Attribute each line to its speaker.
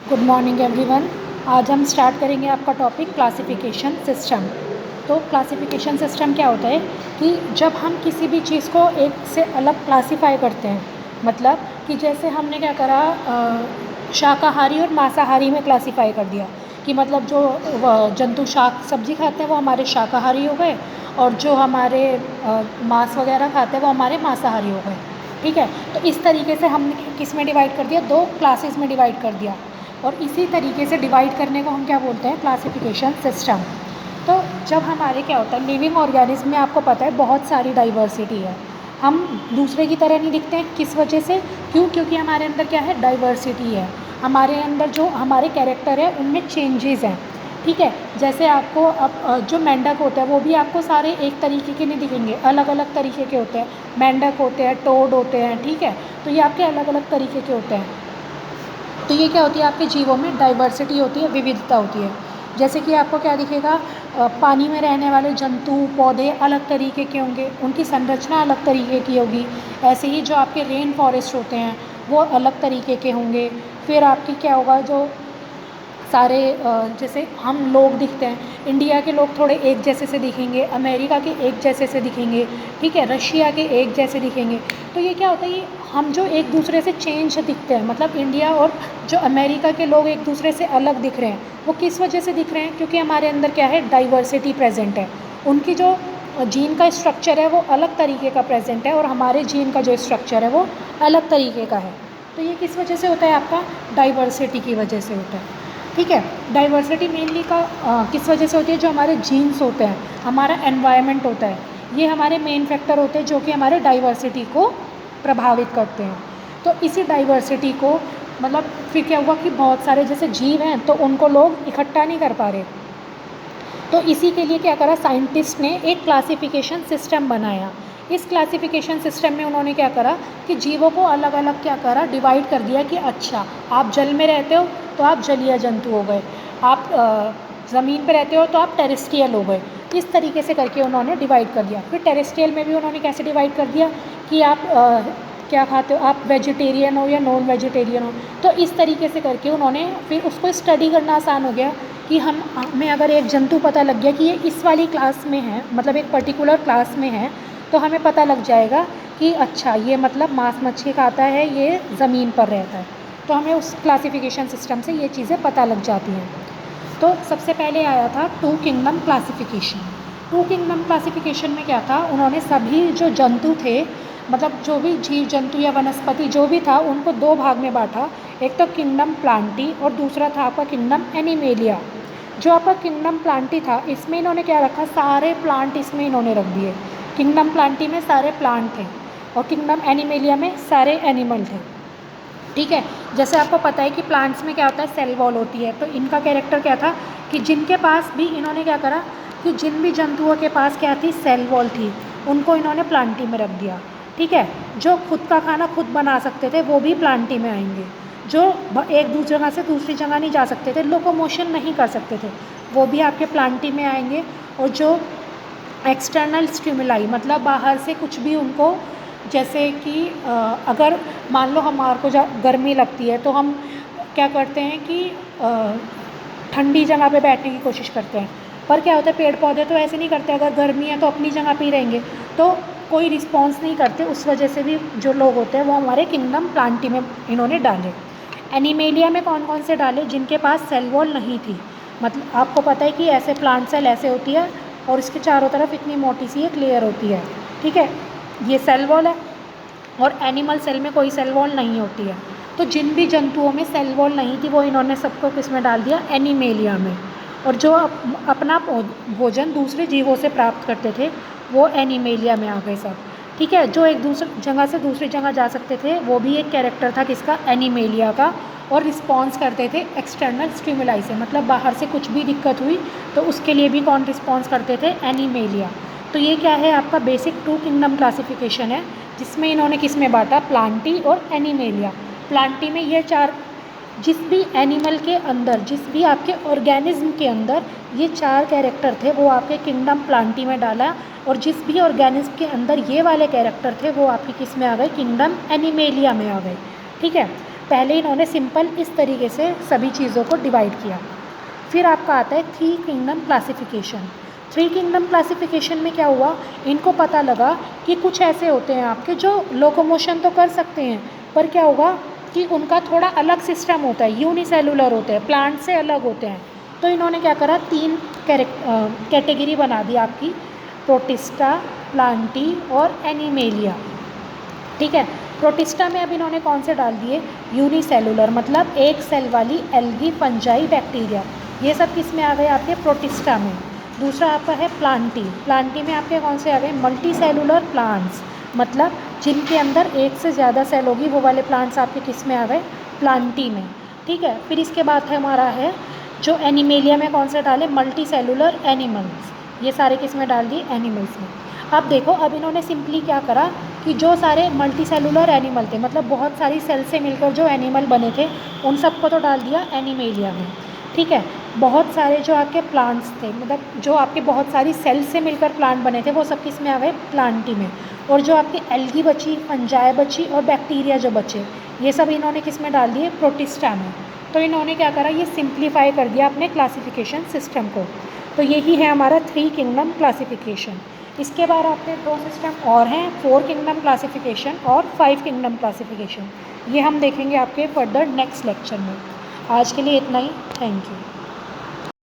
Speaker 1: Good morning everyone. आज हम start करेंगे आपका टॉपिक क्लासिफिकेशन सिस्टम। तो क्लासिफिकेशन सिस्टम क्या होता है कि जब हम किसी भी चीज़ को एक से अलग क्लासिफाई करते हैं, मतलब कि जैसे हमने क्या करा, शाकाहारी और मांसाहारी में क्लासिफाई कर दिया कि मतलब जो जंतु शाक सब्जी खाते हैं वो हमारे शाकाहारी हो गए और जो हमारे मांस वगैरह खाते हैं वो हमारे मांसाहारी हो गए। ठीक है, तो इस तरीके से हमने किस में डिवाइड कर दिया, दो क्लासेस में डिवाइड कर दिया। और इसी तरीके से डिवाइड करने को हम क्या बोलते हैं, क्लासिफिकेशन सिस्टम। तो जब हमारे क्या होता है, लिविंग ऑर्गेनिज्म में आपको पता है बहुत सारी डाइवर्सिटी है। हम दूसरे की तरह नहीं दिखते हैं, किस वजह से? क्योंकि हमारे अंदर क्या है, डाइवर्सिटी है। हमारे अंदर जो हमारे कैरेक्टर है उनमें चेंजेस हैं। ठीक है, जैसे आपको अब जो मेंढक होता है वो भी आपको सारे एक तरीके के नहीं दिखेंगे, अलग अलग तरीके के होते हैं। मेंढक होते हैं, टोड होते हैं, ठीक है, तो ये आपके अलग अलग तरीके के होते हैं। तो ये क्या होती है, आपके जीवों में डाइवर्सिटी होती है, विविधता होती है। जैसे कि आपको क्या दिखेगा, पानी में रहने वाले जंतु पौधे अलग तरीके के होंगे, उनकी संरचना अलग तरीके की होगी। ऐसे ही जो आपके रेन फॉरेस्ट होते हैं वो अलग तरीके के होंगे। फिर आपकी क्या होगा, जो सारे जैसे हम लोग दिखते हैं, इंडिया के लोग थोड़े एक जैसे से दिखेंगे, अमेरिका के एक जैसे से दिखेंगे, ठीक है, रशिया के एक जैसे दिखेंगे। तो ये क्या होता है, ये हम जो एक दूसरे से चेंज दिखते हैं, मतलब इंडिया और जो अमेरिका के लोग एक दूसरे से अलग दिख रहे हैं, वो किस वजह से दिख रहे हैं? क्योंकि हमारे अंदर क्या है, डाइवर्सिटी प्रेजेंट है। उनकी जो जीन का स्ट्रक्चर है वो अलग तरीके का प्रेजेंट है और हमारे जीन का जो स्ट्रक्चर है वो अलग तरीके का है। तो ये किस वजह से होता है? आपका डाइवर्सिटी की वजह से होता है। ठीक है, डाइवर्सिटी मेनली किस वजह से होती है? जो हमारे जीन्स होते हैं, हमारा एनवायरनमेंट होता है, ये हमारे मेन फैक्टर होते हैं जो कि हमारे डाइवर्सिटी को प्रभावित करते हैं। तो इसी डाइवर्सिटी को मतलब फिर क्या हुआ कि बहुत सारे जैसे जीव हैं तो उनको लोग इकट्ठा नहीं कर पा रहे। तो इसी के लिए क्या करा, साइंटिस्ट ने एक क्लासिफिकेशन सिस्टम बनाया। इस क्लासिफिकेशन सिस्टम में उन्होंने क्या करा कि जीवों को अलग अलग क्या करा, डिवाइड कर दिया कि अच्छा आप जल में रहते हो तो आप जलीय जंतु हो गए, आप ज़मीन पर रहते हो तो आप टेरेस्ट्रियल हो गए। इस तरीके से करके उन्होंने डिवाइड कर दिया। फिर टेरेस्ट्रियल में भी उन्होंने कैसे डिवाइड कर दिया कि आप क्या खाते हो, आप वेजिटेरियन हो या नॉन वेजिटेरियन हो। तो इस तरीके से करके उन्होंने फिर उसको स्टडी करना आसान हो गया कि हमें अगर एक जंतु पता लग गया कि ये इस वाली क्लास में है, मतलब एक पर्टिकुलर क्लास में है, तो हमें पता लग जाएगा कि अच्छा ये मतलब मांस मच्छी खाता है, ये ज़मीन पर रहता है। तो हमें उस क्लासिफिकेशन सिस्टम से ये चीज़ें पता लग जाती हैं। तो सबसे पहले आया था two kingdom classification. Two kingdom classification में क्या था, उन्होंने सभी जो जंतु थे, मतलब जो भी जीव जंतु या वनस्पति जो भी था, उनको दो भाग में बांटा। एक तो किंगडम प्लांटी और दूसरा था आपका किंगडम एनिमेलिया। जो आपका किंगडम प्लांटी था, इसमें इन्होंने क्या रखा, सारे प्लांट इसमें इन्होंने रख दिए। किंगडम प्लांटी में सारे प्लांट थे और किंगडम एनिमेलिया में सारे एनिमल थे। ठीक है, जैसे आपको पता है कि प्लांट्स में क्या होता है, सेल वॉल होती है। तो इनका कैरेक्टर क्या था कि जिनके पास भी इन्होंने क्या करा कि जिन भी जंतुओं के पास क्या थी, सेल वॉल थी, उनको इन्होंने प्लांटी में रख दिया। ठीक है, जो खुद का खाना खुद बना सकते थे वो भी प्लांटी में आएंगे। जो एक दूसरी जगह से दूसरी जगह नहीं जा सकते थे, लोकोमोशन नहीं कर सकते थे, वो भी आपके प्लांटी में आएंगे। और जो एक्सटर्नल स्टिमुलाई, मतलब बाहर से कुछ भी उनको, जैसे कि अगर मान लो हमारे को गर्मी लगती है तो हम क्या करते हैं कि ठंडी जगह पे बैठने की कोशिश करते हैं। पर क्या होता है, पेड़ पौधे तो ऐसे नहीं करते, अगर गर्मी है तो अपनी जगह पे ही रहेंगे, तो कोई रिस्पॉन्स नहीं करते। उस वजह से भी जो लोग होते हैं वो हमारे किंगडम प्लांटी में इन्होंने डाले। एनिमेलिया में कौन कौन से डाले? जिनके पास सेल वॉल नहीं थी। मतलब आपको पता है कि ऐसे प्लांट सेल ऐसे होती है और इसके चारों तरफ इतनी मोटी सी एक लेयर होती है। ठीक है, ये सेल वॉल है और एनिमल सेल में कोई सेल वॉल नहीं होती है। तो जिन भी जंतुओं में सेल वॉल नहीं थी वो इन्होंने सबको किस में डाल दिया, एनिमेलिया में। और जो अपना भोजन दूसरे जीवों से प्राप्त करते थे वो एनिमेलिया में आ गए सब। ठीक है, जो एक दूसरी जगह से दूसरी जगह जा सकते थे वो भी एक कैरेक्टर था किसका, एनिमेलिया का। और रिस्पॉन्स करते थे एक्सटर्नल स्टिमुलाई से, मतलब बाहर से कुछ भी दिक्कत हुई तो उसके लिए भी कौन रिस्पॉन्स करते थे, एनिमेलिया। तो ये क्या है, आपका बेसिक टू किंगडम क्लासिफिकेशन है, जिसमें इन्होंने किस में बांटा, प्लांटी और एनिमेलिया। प्लांटी में ये चार, जिस भी एनिमल के अंदर, जिस भी आपके ऑर्गेनिज्म के अंदर ये चार कैरेक्टर थे वो आपके किंगडम प्लांटी में डाला। और जिस भी ऑर्गेनिज्म के अंदर ये वाले कैरेक्टर थे वो आपके किस में आ गए, किंगडम एनिमेलिया में आ गए। ठीक है, पहले इन्होंने सिंपल इस तरीके से सभी चीज़ों को डिवाइड किया। फिर आपका आता है three kingdom classification. Three kingdom classification में क्या हुआ, इनको पता लगा कि कुछ ऐसे होते हैं आपके जो लोकोमोशन तो कर सकते हैं, पर क्या होगा कि उनका थोड़ा अलग सिस्टम होता है, यूनिसेलुलर होते हैं, प्लांट से अलग होते हैं। तो इन्होंने क्या करा, तीन कैटेगरी बना दी आपकी, प्रोटिस्टा, प्लांटी और एनिमेलिया। ठीक है, प्रोटिस्टा में अब इन्होंने कौन से डाल दिए, यूनिसेलुलर, मतलब एक सेल वाली एल्गी, फंजाई, बैक्टीरिया, ये सब किस में आ गए आपके प्रोटिस्टा में। दूसरा आपका है प्लांटी। प्लांटी में आपके कौन से आ गए, मल्टी सेलुलर प्लांट्स, मतलब जिनके अंदर एक से ज़्यादा सेल होगी, वो वाले प्लांट्स आपके किस में आ गए, प्लांटी में। ठीक है, फिर इसके बाद है हमारा है जो एनिमेलिया में कौन से डाले, मल्टी सेलुलर एनिमल्स, ये सारे किस में डाल दिए, एनिमल्स में। अब देखो, अब इन्होंने सिंपली क्या करा कि जो सारे मल्टी सेलुलर एनिमल थे, मतलब बहुत सारी सेल से मिलकर जो एनिमल बने थे, उन सबको तो डाल दिया एनिमेलिया में। ठीक है, बहुत सारे जो आपके प्लांट्स थे, मतलब जो आपके बहुत सारी सेल से मिलकर प्लांट बने थे, वो सब किस में आ गए, प्लांटी में। और जो आपकी एल्गी बची, फंजाई बची और बैक्टीरिया जो बचे, ये सब इन्होंने किस में डाल दिए, प्रोटिस्टा में। तो इन्होंने क्या करा, ये सिंप्लीफाई कर दिया अपने क्लासिफिकेशन सिस्टम को। तो यही है हमारा थ्री किंगडम क्लासिफिकेशन। इसके बाद आपके दो सिस्टम और हैं, फोर किंगडम क्लासिफिकेशन और फाइव किंगडम क्लासिफिकेशन। ये हम देखेंगे आपके फर्दर नेक्स्ट लेक्चर में। आज के लिए इतना ही, थैंक यू।